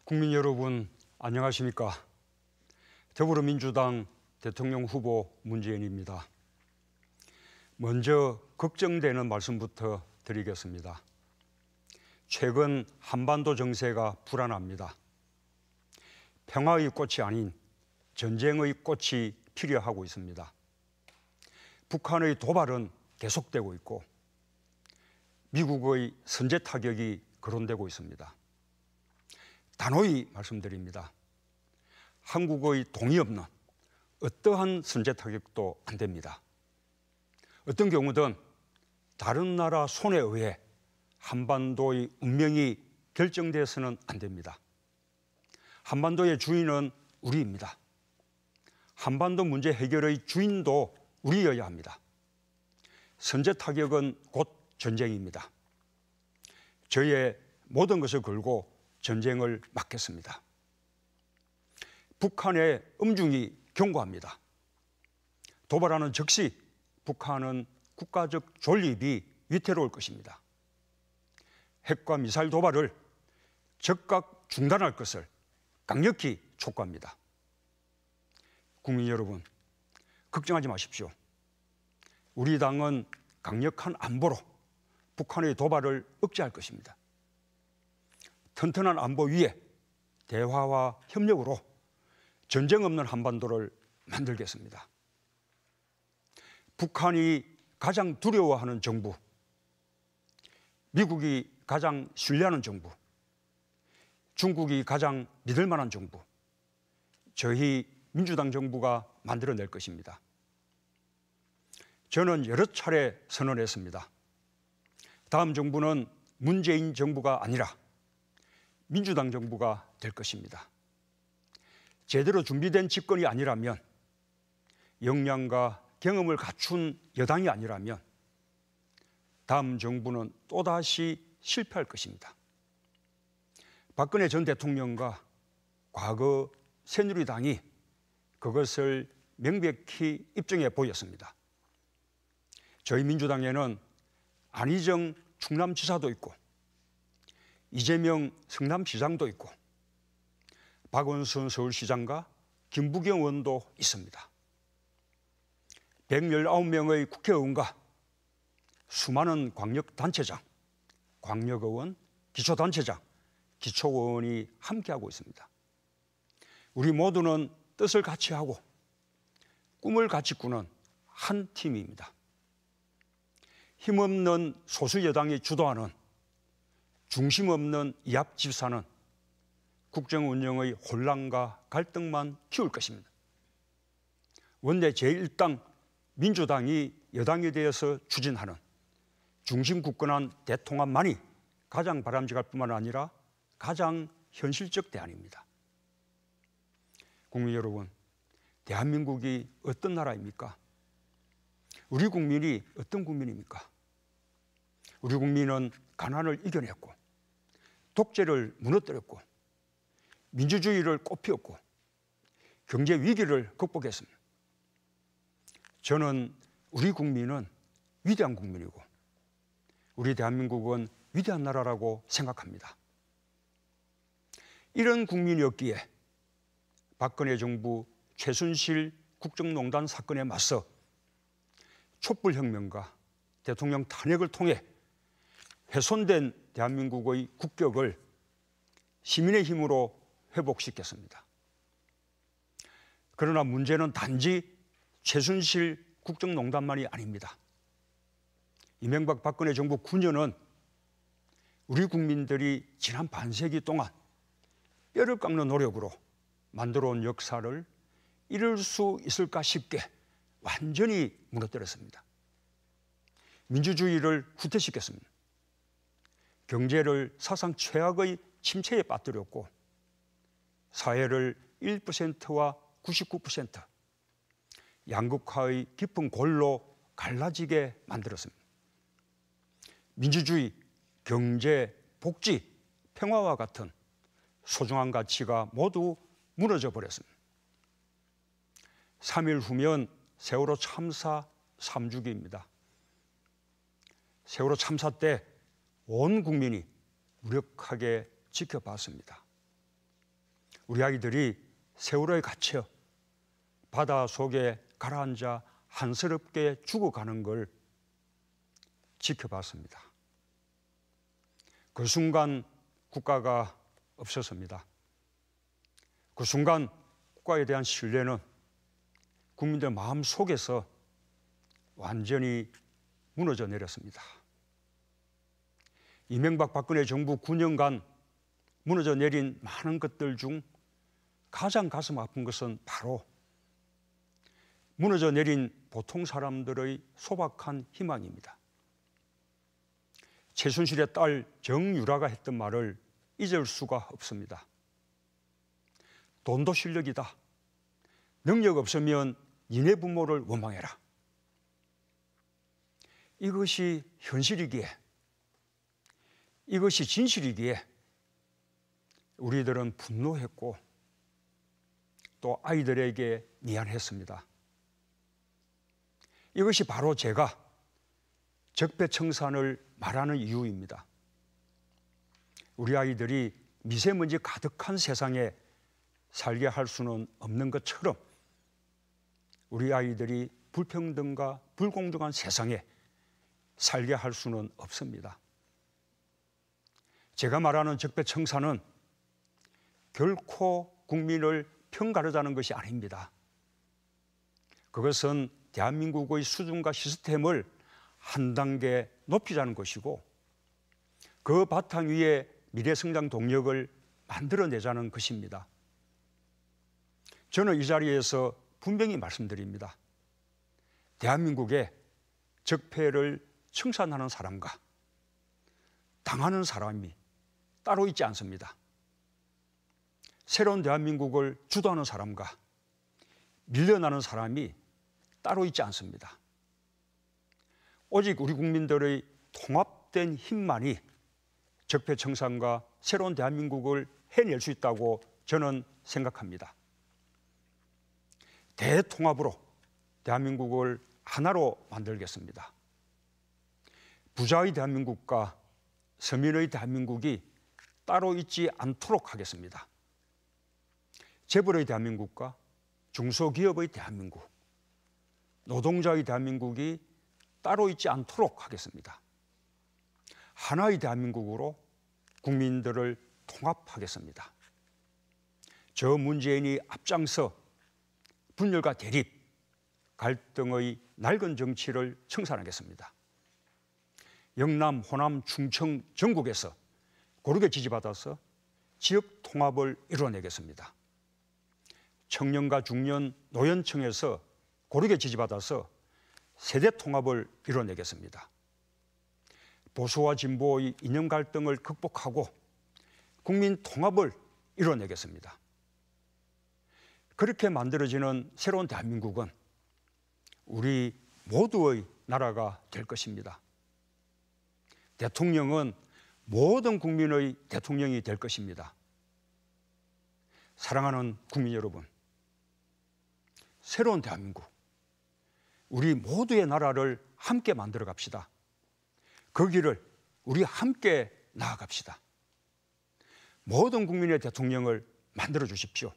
국민 여러분, 안녕하십니까? 더불어민주당 대통령 후보 문재인입니다. 먼저 걱정되는 말씀부터 드리겠습니다. 최근 한반도 정세가 불안합니다. 평화의 꽃이 아닌 전쟁의 꽃이 피려하고 있습니다. 북한의 도발은 계속되고 있고 미국의 선제 타격이 거론되고 있습니다. 단호히 말씀드립니다. 한국의 동의 없는 어떠한 선제 타격도 안 됩니다. 어떤 경우든 다른 나라 손에 의해 한반도의 운명이 결정돼서는 안 됩니다. 한반도의 주인은 우리입니다. 한반도 문제 해결의 주인도 우리여야 합니다. 선제 타격은 곧 전쟁입니다. 저의 모든 것을 걸고 전쟁을 막겠습니다. 북한의 엄중히 경고합니다. 도발하는 즉시 북한은 국가적 존립이 위태로울 것입니다. 핵과 미사일 도발을 즉각 중단할 것을 강력히 촉구합니다. 국민 여러분, 걱정하지 마십시오. 우리 당은 강력한 안보로 북한의 도발을 억제할 것입니다. 튼튼한 안보 위에 대화와 협력으로 전쟁 없는 한반도를 만들겠습니다. 북한이 가장 두려워하는 정부, 미국이 가장 신뢰하는 정부, 중국이 가장 믿을 만한 정부, 저희 민주당 정부가 만들어낼 것입니다. 저는 여러 차례 선언했습니다. 다음 정부는 문재인 정부가 아니라 민주당 정부가 될 것입니다. 제대로 준비된 집권이 아니라면, 역량과 경험을 갖춘 여당이 아니라면 다음 정부는 또다시 실패할 것입니다. 박근혜 전 대통령과 과거 새누리당이 그것을 명백히 입증해 보였습니다. 저희 민주당에는 안희정 충남지사도 있고 이재명 성남시장도 있고 박원순 서울시장과 김부겸 의원도 있습니다. 119명의 국회의원과 수많은 광역단체장, 광역의원, 기초단체장, 기초의원이 함께하고 있습니다. 우리 모두는 뜻을 같이 하고 꿈을 같이 꾸는 한 팀입니다. 힘없는 소수 여당이 주도하는 중심 없는 이합집사는 국정 운영의 혼란과 갈등만 키울 것입니다. 원내 제1당 민주당이 여당에 대해서 추진하는 중심 굳건한 대통합만이 가장 바람직할 뿐만 아니라 가장 현실적 대안입니다. 국민 여러분, 대한민국이 어떤 나라입니까? 우리 국민이 어떤 국민입니까? 우리 국민은 가난을 이겨냈고 독재를 무너뜨렸고 민주주의를 꽃피웠고 경제 위기를 극복했습니다. 저는 우리 국민은 위대한 국민이고 우리 대한민국은 위대한 나라라고 생각합니다. 이런 국민이었기에 박근혜 정부 최순실 국정농단 사건에 맞서 촛불혁명과 대통령 탄핵을 통해 훼손된 대한민국의 국격을 시민의 힘으로 회복시켰습니다. 그러나 문제는 단지 최순실 국정농단만이 아닙니다. 이명박 박근혜 정부 9년은 우리 국민들이 지난 반세기 동안 뼈를 깎는 노력으로 만들어온 역사를 잃을 수 있을까 싶게 완전히 무너뜨렸습니다. 민주주의를 후퇴시켰습니다. 경제를 사상 최악의 침체에 빠뜨렸고 사회를 1%와 99% 양극화의 깊은 골로 갈라지게 만들었습니다. 민주주의, 경제, 복지, 평화와 같은 소중한 가치가 모두 무너져 버렸습니다. 3일 후면 세월호 참사 3주기입니다. 세월호 참사 때 온 국민이 무력하게 지켜봤습니다. 우리 아이들이 세월호에 갇혀 바다 속에 가라앉아 한스럽게 죽어가는 걸 지켜봤습니다. 그 순간 국가가 없었습니다. 그 순간 국가에 대한 신뢰는 국민들 마음 속에서 완전히 무너져 내렸습니다. 이명박 박근혜 정부 9년간 무너져 내린 많은 것들 중 가장 가슴 아픈 것은 바로 무너져 내린 보통 사람들의 소박한 희망입니다. 최순실의 딸 정유라가 했던 말을 잊을 수가 없습니다. 돈도 실력이다. 능력 없으면 니네 부모를 원망해라. 이것이 현실이기에, 이것이 진실이기에 우리들은 분노했고 또 아이들에게 미안했습니다. 이것이 바로 제가 적폐청산을 말하는 이유입니다. 우리 아이들이 미세먼지 가득한 세상에 살게 할 수는 없는 것처럼 우리 아이들이 불평등과 불공정한 세상에 살게 할 수는 없습니다. 제가 말하는 적폐청산은 결코 국민을 편가르자는 것이 아닙니다. 그것은 대한민국의 수준과 시스템을 한 단계 높이자는 것이고 그 바탕 위에 미래성장 동력을 만들어내자는 것입니다. 저는 이 자리에서 분명히 말씀드립니다. 대한민국에 적폐를 청산하는 사람과 당하는 사람이 따로 있지 않습니다. 새로운 대한민국을 주도하는 사람과 밀려나는 사람이 따로 있지 않습니다. 오직 우리 국민들의 통합된 힘만이 적폐청산과 새로운 대한민국을 해낼 수 있다고 저는 생각합니다. 대통합으로 대한민국을 하나로 만들겠습니다. 부자의 대한민국과 서민의 대한민국이 따로 있지 않도록 하겠습니다. 재벌의 대한민국과 중소기업의 대한민국, 노동자의 대한민국이 따로 있지 않도록 하겠습니다. 하나의 대한민국으로 국민들을 통합하겠습니다. 저 문재인이 앞장서 분열과 대립, 갈등의 낡은 정치를 청산하겠습니다. 영남, 호남, 충청, 전국에서 고르게 지지받아서 지역 통합을 이뤄내겠습니다. 청년과 중년, 노년층에서 고르게 지지받아서 세대 통합을 이뤄내겠습니다. 보수와 진보의 이념 갈등을 극복하고 국민 통합을 이뤄내겠습니다. 그렇게 만들어지는 새로운 대한민국은 우리 모두의 나라가 될 것입니다. 대통령은 모든 국민의 대통령이 될 것입니다. 사랑하는 국민 여러분, 새로운 대한민국, 우리 모두의 나라를 함께 만들어 갑시다. 그 길을 우리 함께 나아갑시다. 모든 국민의 대통령을 만들어 주십시오.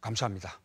감사합니다.